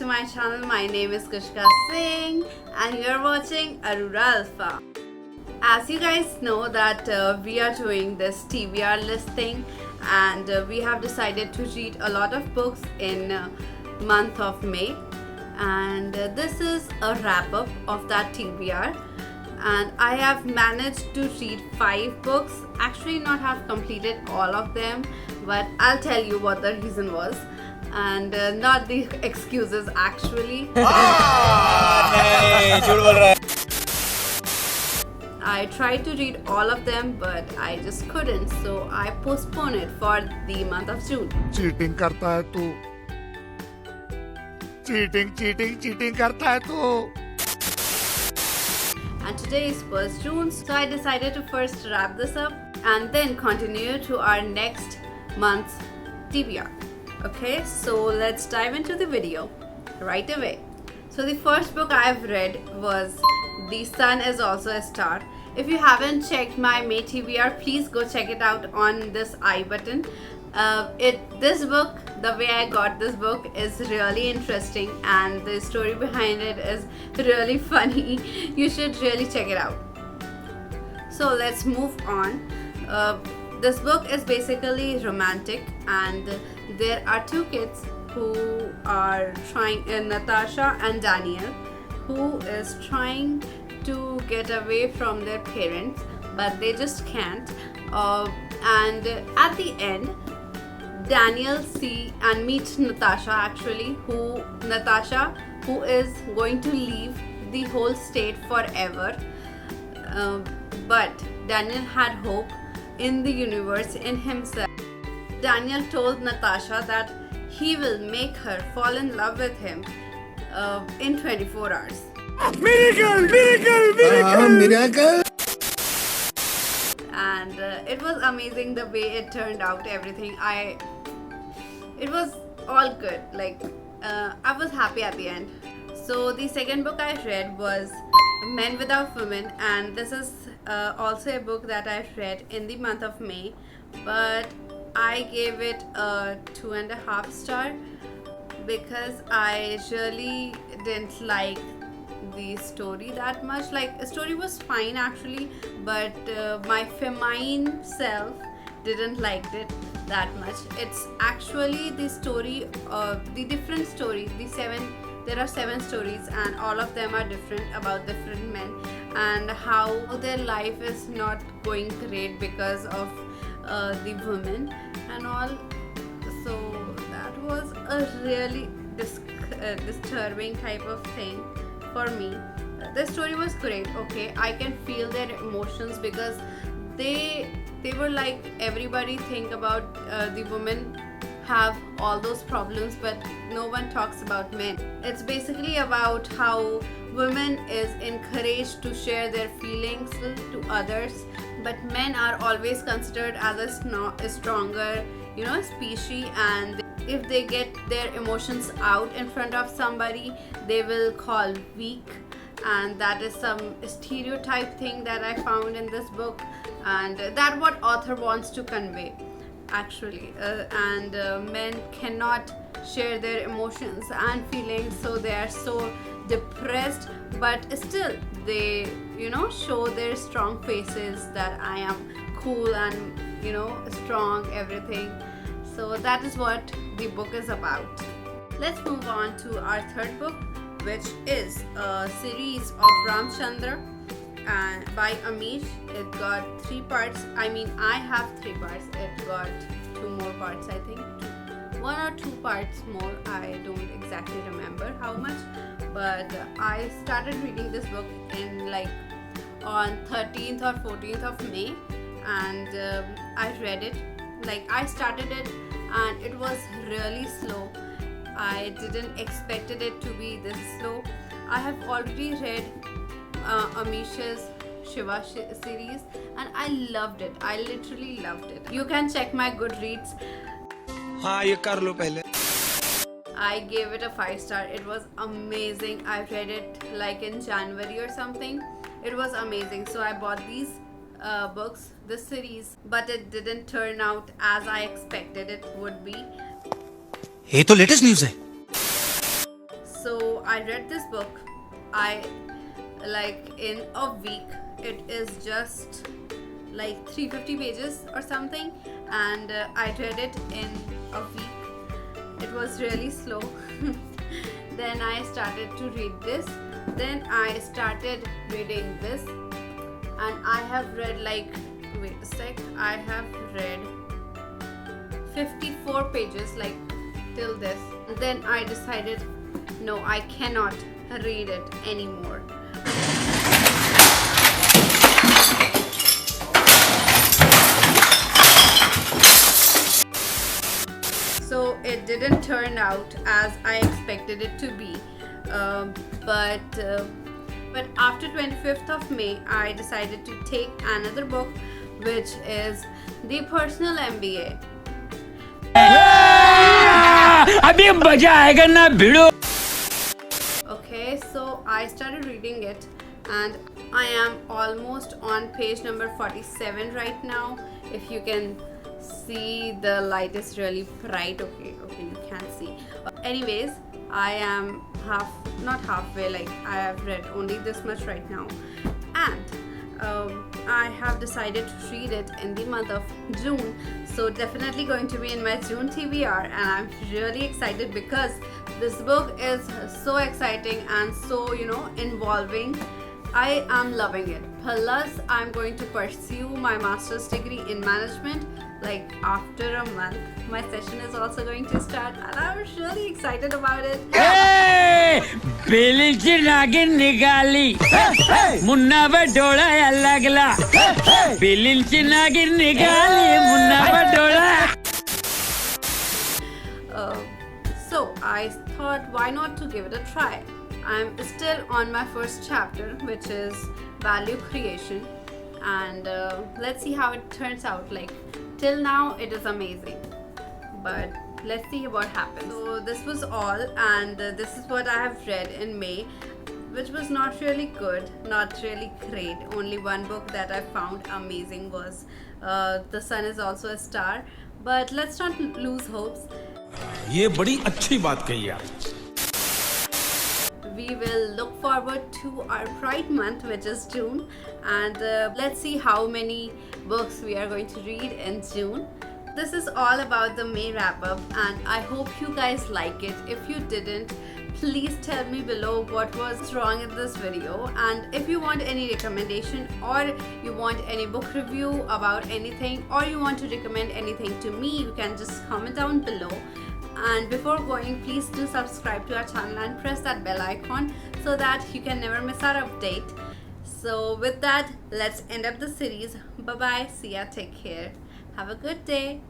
to my channel. My name is Kushika Singh and you're watching Aurora Alpha. As you guys know that we are doing this TBR list thing, and we have decided to read a lot of books in month of May, and this is a wrap up of that TBR. And I have managed to read 5 books, actually not have completed all of them, but I'll tell you what the reason was, and not the excuses actually. I tried to read all of them but I just couldn't, so I postponed it for the month of June. Cheating करता है तू, cheating करता है तू. And today is 1st June, so I decided to first wrap this up and then continue to our next month's TBR. Okay, so let's dive into the video right away. So the first book I've read was The Sun is Also a Star. If you haven't checked my May TBR, please go check it out on this I button. This book, the way I got this book is really interesting and the story behind it is really funny. You should really check it out. So let's move on. This book is basically romantic, and there are 2 kids who are trying, Natasha and Daniel, who is trying to get away from their parents but they just can't, and at the end Daniel meets Natasha actually, who is going to leave the whole state forever, but Daniel had hope in the universe, in himself. Daniel told Natasha that he will make her fall in love with him in 24 hours. Miracle! And it was amazing the way it turned out, everything. It was all good, like I was happy at the end. So the second book I read was Men Without Women, and this is also a book that I read in the month of May, but I gave it a 2.5 star because I really didn't like the story that much. Like, the story was fine actually, but my feminine self didn't like it that much. It's actually the story of the different stories, there are 7 stories and all of them are different, about different men and how their life is not going great because of the women and all. So that was a really disturbing type of thing for me. The story was great, okay, I can feel their emotions because they were like, everybody think about the women have all those problems but no one talks about men. It's basically about how women is encouraged to share their feelings to others, but men are always considered as a stronger, species, and if they get their emotions out in front of somebody, they will call weak, and that is some stereotype thing that I found in this book, and that what author wants to convey actually. Men cannot share their emotions and feelings, so they are so depressed, but still they show their strong faces that I am cool and strong, everything. So that is what the book is about. Let's move on to our third book, which is a series of Ramchandra by Amish. It got 3 parts. I have 3 parts. It got 2 more parts, I think. 1 or 2 parts more. I don't exactly remember how much. But I started reading this book in on 13th or 14th of May, and I read it. I started it and it was really slow. I didn't expected it to be this slow. I have already read Amish's Shiva series and I loved it. I literally loved it. You can check my Goodreads. हाँ ये कर लो पहले. I gave it a 5 star. It was amazing. I read it in January or something. It was amazing. So I bought these books, this series, but it didn't turn out as I expected it would be. ये तो latest news है. So I read this book. I like in a week. It is just like 350 pages or something, and I read it in a week. It was really slow. Then I started to read this. Then I started reading this, and I have read like, wait a sec, I have read 54 pages like till this. Then I decided, no, I cannot read it anymore. So it didn't turn out as I expected it to be, but after 25th of May I decided to take another book, which is The Personal MBA. अभी मजा आएगा ना भिड़ो. Okay, so I started reading it, and I am almost on page number 47 right now. If you can see, the light is really bright. Okay, you can't see. Anyways, I am not halfway, like I have read only this much right now, and I have decided to read it in the month of June. So definitely going to be in my June TBR, and I'm really excited because this book is so exciting and so, involving. I am loving it. Plus, I'm going to pursue my master's degree in management like after a month. My session is also going to start, and I'm really excited about it. बिलीची नागिन निकाली मुन्ना बटोला अलगला बिलीची नागिन निकाली Munna बटोला. So I thought, why not to give it a try? I'm still on my first chapter, which is value creation, and let's see how it turns out. Like till now it is amazing, but let's see what happens. So this was all, and this is what I have read in May, which was not really good, not really great. Only one book that I found amazing was The Sun is Also a Star, but let's not lose hopes. ये बड़ी अच्छी बात कही आप. We will look forward to our Pride month, which is June, and let's see how many books we are going to read in June. This is all about the May wrap up, and I hope you guys like it. If you didn't, please tell me below what was wrong in this video, and if you want any recommendation, or you want any book review about anything, or you want to recommend anything to me, you can just comment down below. And before going, please do subscribe to our channel and press that bell icon so that you can never miss our update. So with that, let's end up the series. Bye bye, see ya, take care, have a good day.